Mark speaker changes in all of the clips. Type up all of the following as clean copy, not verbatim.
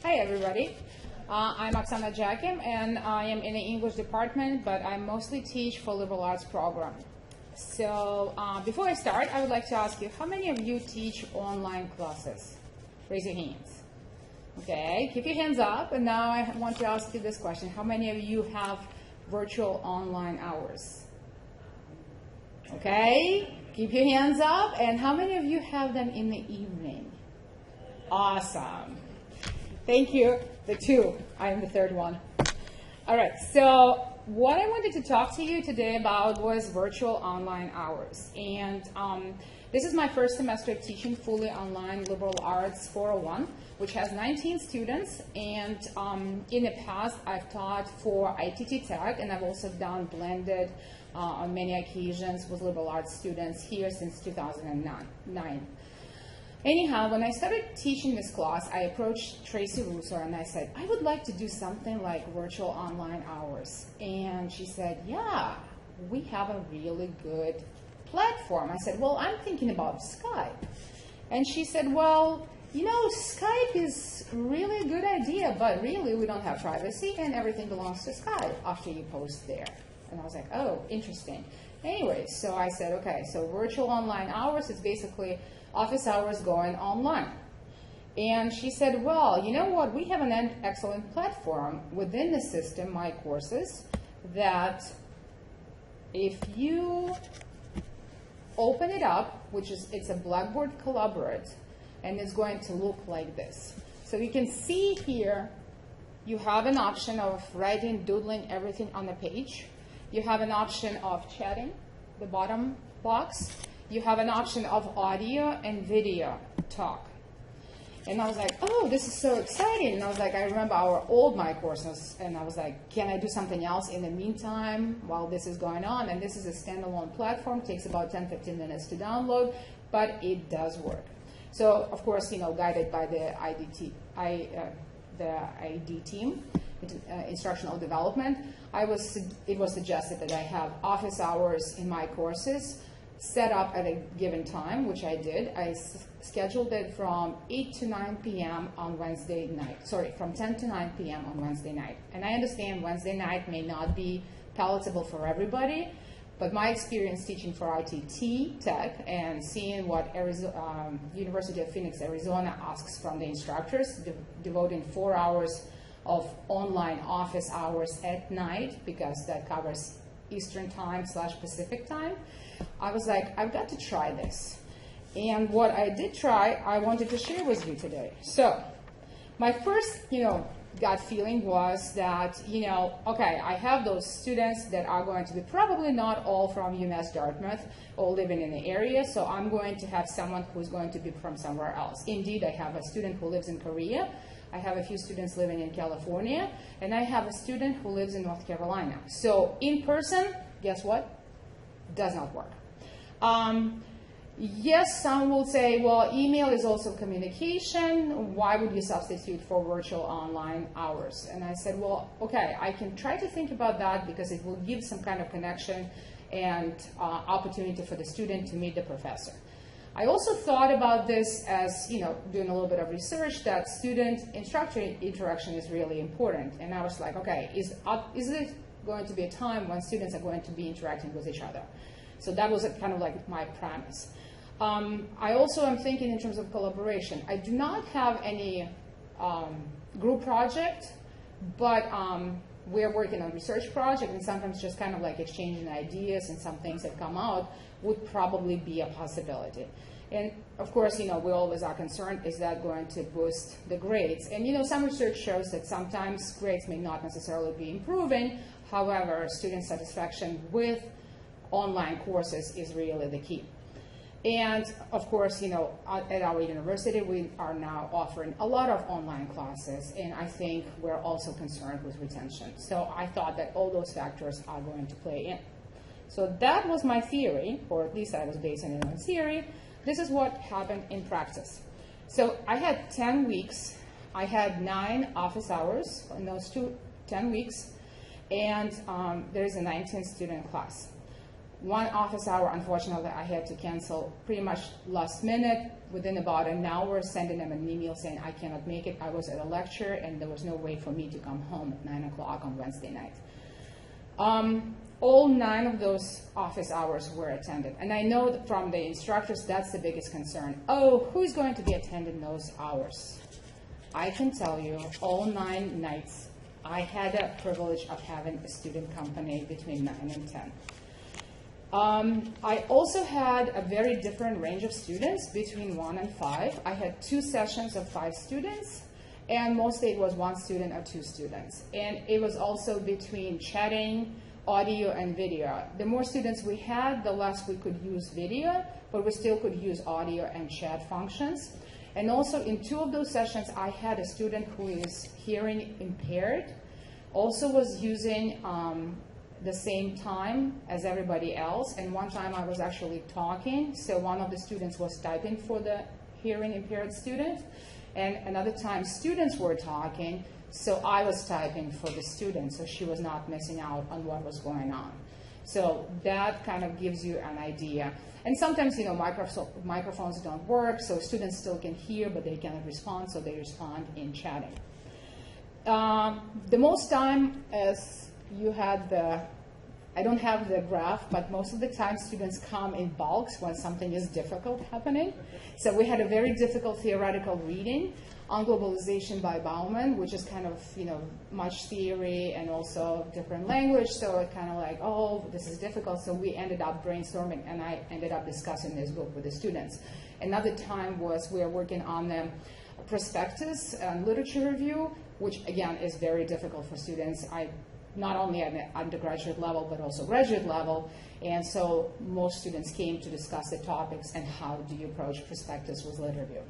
Speaker 1: Hi everybody, I'm Oksana Jackim and I am in the English department, but I mostly teach for liberal arts program. So before I start, I would like to ask you, how many of you teach online classes? Raise your hands. Okay, keep your hands up, and now I want to ask you this question. How many of you have virtual online hours? Okay, keep your hands up, and how many of you have them in the evening? Awesome. Thank you. The two. I am the third one. All right. So what I wanted to talk to you today about was virtual online hours. And this is my first semester teaching fully online liberal arts 401, which has 19 students. And in the past, I've taught for ITT Tech, and I've also done blended on many occasions with liberal arts students here since 2009. Anyhow, when I started teaching this class, I approached Tracy Russo and I said, I would like to do something like virtual online hours. And she said, yeah, we have a really good platform. I said, well, I'm thinking about Skype. And she said, well, you know, Skype is really a good idea, but really we don't have privacy and everything belongs to Skype after you post there. And I was like, oh, interesting. Anyway, so I said, okay, so virtual online hours is basically office hours going online. And she said, well, you know what, we have an excellent platform within the system, My Courses, that if you open it up, it's a Blackboard Collaborate, and it's going to look like this. So you can see here, you have an option of writing, doodling everything on the page. You have an option of chatting, the bottom box. You have an option of audio and video talk. And I was like, oh, this is so exciting. And I was like, I remember our old My Courses, and I was like, can I do something else in the meantime while this is going on? And this is a standalone platform, takes about 10-15 minutes to download, but it does work. So, of course, you know, guided by the ID team, instructional development, it was suggested that I have office hours in My Courses set up at a given time, which I did. I scheduled it from 8 to 9 p.m. on Wednesday night. Sorry, from 10 to 9 p.m. on Wednesday night. And I understand Wednesday night may not be palatable for everybody, but my experience teaching for ITT Tech and seeing what University of Phoenix, Arizona asks from the instructors, devoting 4 hours of online office hours at night, because that covers Eastern time / Pacific time, I was like, I've got to try this. And what I did try, I wanted to share with you today. So my first, gut feeling was that, okay, I have those students that are going to be probably not all from UMass Dartmouth or living in the area, so I'm going to have someone who's going to be from somewhere else. Indeed, I have a student who lives in Korea. I have a few students living in California, and I have a student who lives in North Carolina. So in person, guess what? Does not work. Yes, some will say, well, email is also communication. Why would you substitute for virtual online hours? And I said, well, okay, I can try to think about that because it will give some kind of connection and opportunity for the student to meet the professor. I also thought about this as, doing a little bit of research, that student-instructor interaction is really important. And I was like, okay, is it going to be a time when students are going to be interacting with each other? So that was kind of like my premise. I also am thinking in terms of collaboration. I do not have any group project, but we're working on research project, and sometimes just kind of like exchanging ideas and some things that come out would probably be a possibility. And of course, we always are concerned, is that going to boost the grades? And some research shows that sometimes grades may not necessarily be improving. However, student satisfaction with online courses is really the key. And of course, at our university, we are now offering a lot of online classes, and I think we're also concerned with retention. So I thought that all those factors are going to play in. So that was my theory, or at least I was basing it on theory. This is what happened in practice. So I had 10 weeks. I had 9 office hours in those 10 weeks, and there is a 19-student class. One office hour, unfortunately, I had to cancel pretty much last minute. Within about an hour, sending them an email saying I cannot make it. I was at a lecture, and there was no way for me to come home at 9 o'clock on Wednesday night. All 9 of those office hours were attended. And I know that from the instructors, that's the biggest concern. Oh, who's going to be attending those hours? I can tell you, all 9 nights, I had the privilege of having a student company between 9 and 10. I also had a very different range of students between 1 and 5. I had 2 sessions of 5 students, and mostly it was 1 student or 2 students. And it was also between chatting, audio, and video. The more students we had, the less we could use video, but we still could use audio and chat functions. And also in 2 of those sessions, I had a student who is hearing impaired, also was using the same time as everybody else. And one time I was actually talking, so one of the students was typing for the hearing impaired student, and another time students were talking, so I was typing for the student, so she was not missing out on what was going on. So that kind of gives you an idea. And sometimes, microphones don't work, so students still can hear, but they cannot respond, so they respond in chatting. The most time, as you had I don't have the graph, but most of the time students come in bulks when something is difficult happening. So we had a very difficult theoretical reading on globalization by Bauman, which is kind of, much theory and also different language. So it kind of like, oh, this is difficult. So we ended up brainstorming, and I ended up discussing this book with the students. Another time was we were working on the prospectus and literature review, which again is very difficult for students. Not only at the undergraduate level, but also graduate level. And so most students came to discuss the topics and how do you approach prospectus with lit review.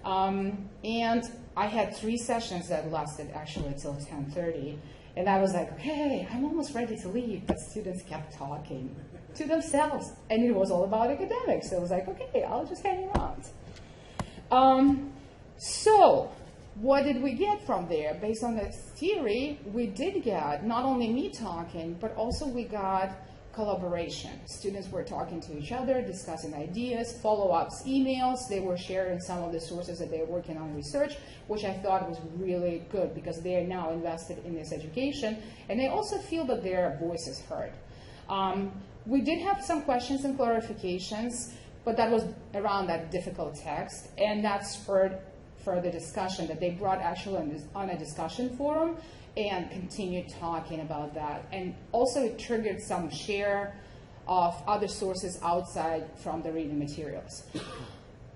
Speaker 1: And I had 3 sessions that lasted actually till 10:30. And I was like, okay, I'm almost ready to leave. But students kept talking to themselves. And it was all about academics. So I was like, okay, I'll just hang around. So what did we get from there? Based on the theory, we did get not only me talking, but also we got collaboration. Students were talking to each other, discussing ideas, follow-ups, emails. They were sharing some of the sources that they were working on research, which I thought was really good because they are now invested in this education, and they also feel that their voice is heard. We did have some questions and clarifications, but that was around that difficult text, and that spurred further discussion that they brought actually on a discussion forum and continued talking about that. And also it triggered some share of other sources outside from the reading materials.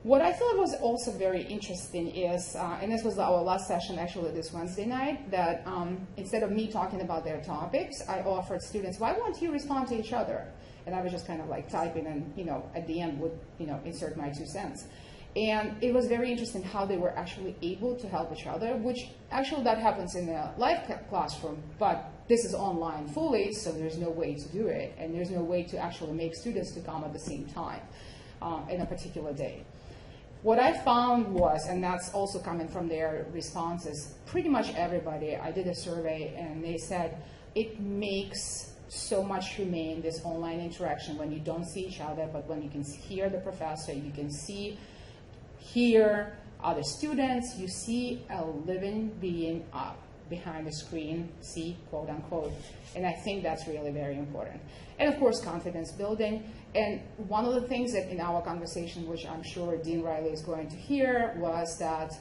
Speaker 1: What I thought was also very interesting is, and this was our last session actually this Wednesday night, that instead of me talking about their topics, I offered students, why won't you respond to each other? And I was just kind of like typing and, at the end would, insert my 2 cents. And it was very interesting how they were actually able to help each other, which actually that happens in a live classroom, but this is online fully, so there's no way to do it, and there's no way to actually make students to come at the same time in a particular day. What I found was, and that's also coming from their responses, pretty much everybody, I did a survey, and they said it makes so much humane, this online interaction, when you don't see each other, but when you can hear the professor, you can hear other students, you see a living being up behind the screen, see, quote unquote. And I think that's really very important. And of course, confidence building. And one of the things that in our conversation, which I'm sure Dean Riley is going to hear, was that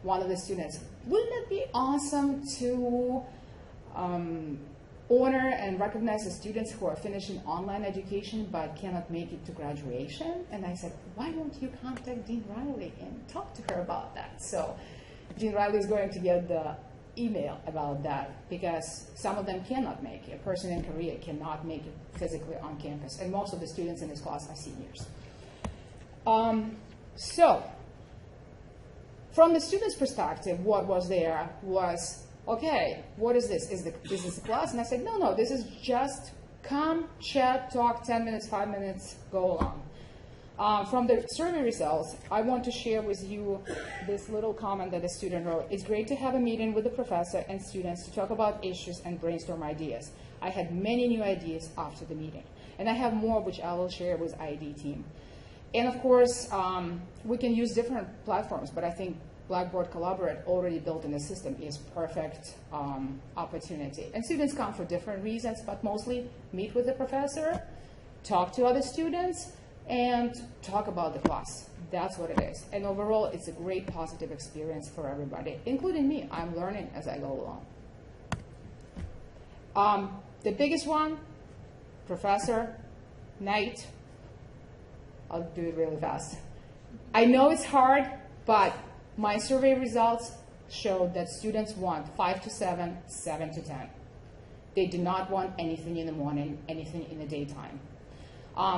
Speaker 1: one of the students, wouldn't it be awesome to honor and recognize the students who are finishing online education but cannot make it to graduation? And I said, why don't you contact Dean Riley and talk to her about that? So Dean Riley is going to get the email about that because some of them cannot make it. A person in Korea cannot make it physically on campus, and most of the students in this class are seniors. So from the students' perspective, what was there was, okay, what is this? Is this a class? And I said, no, this is just come, chat, talk, 10 minutes, 5 minutes, go along. From the survey results, I want to share with you this little comment that a student wrote. It's great to have a meeting with the professor and students to talk about issues and brainstorm ideas. I had many new ideas after the meeting. And I have more, which I will share with ID team. And of course, we can use different platforms, but I think Blackboard Collaborate already built in the system is perfect opportunity. And students come for different reasons, but mostly meet with the professor, talk to other students, and talk about the class. That's what it is. And overall, it's a great positive experience for everybody, including me. I'm learning as I go along. The biggest one, professor, night. I'll do it really fast. I know it's hard, but my survey results showed that students want 5 to 7, 7 to 10. They do not want anything in the morning, anything in the daytime.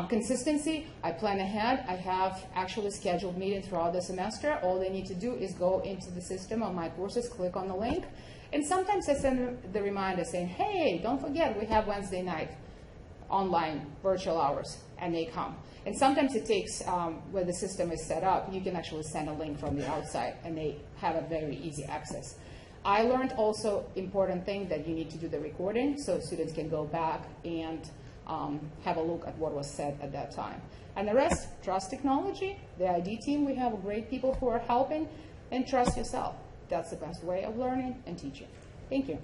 Speaker 1: Consistency, I plan ahead. I have actually scheduled meetings throughout the semester. All they need to do is go into the system on my courses, click on the link, and sometimes I send the reminder saying, hey, don't forget, we have Wednesday night online virtual hours, and they come. And sometimes it takes, where the system is set up, you can actually send a link from the outside, and they have a very easy access. I learned also important thing that you need to do the recording so students can go back and have a look at what was said at that time. And the rest, trust technology, the ID team, we have great people who are helping, and trust yourself. That's the best way of learning and teaching. Thank you.